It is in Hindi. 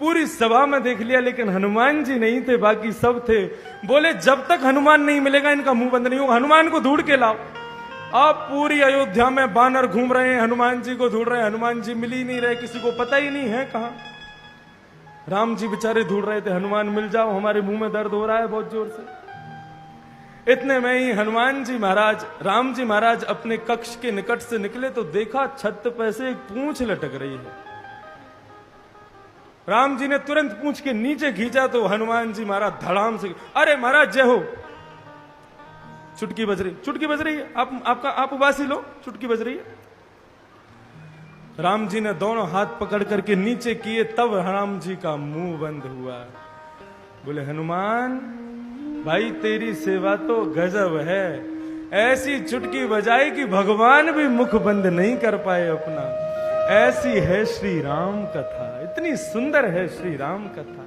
पूरी सभा में देख लिया, लेकिन हनुमान जी नहीं थे, बाकी सब थे। बोले जब तक हनुमान नहीं मिलेगा इनका मुंह बंद नहीं होगा, हनुमान को ढूंढ के लाओ। अब पूरी अयोध्या में बानर घूम रहे हैं, हनुमान जी को ढूंढ रहे हैं, हनुमान जी मिल ही नहीं रहे, किसी को पता ही नहीं है कहां। राम जी बेचारे ढूंढ रहे थे, हनुमान मिल जाओ, हमारे मुंह में दर्द हो रहा है बहुत जोर से। इतने में ही हनुमान जी महाराज, राम जी महाराज अपने कक्ष के निकट से निकले तो देखा छत पे से एक पूंछ लटक रही है। राम जी ने तुरंत पूंछ के नीचे खींचा तो हनुमान जी महाराज धड़ाम से, अरे महाराज जय हो। चुटकी बज रही है, आप उबासी लो, चुटकी बज रही है। राम जी ने दोनों हाथ पकड़ करके नीचे किए, तब राम जी का मुंह बंद हुआ। बोले हनुमान भाई तेरी सेवा तो गजब है, ऐसी चुटकी बजाई कि भगवान भी मुख बंद नहीं कर पाए अपना। ऐसी है श्री राम कथा, इतनी सुंदर है श्री राम कथा।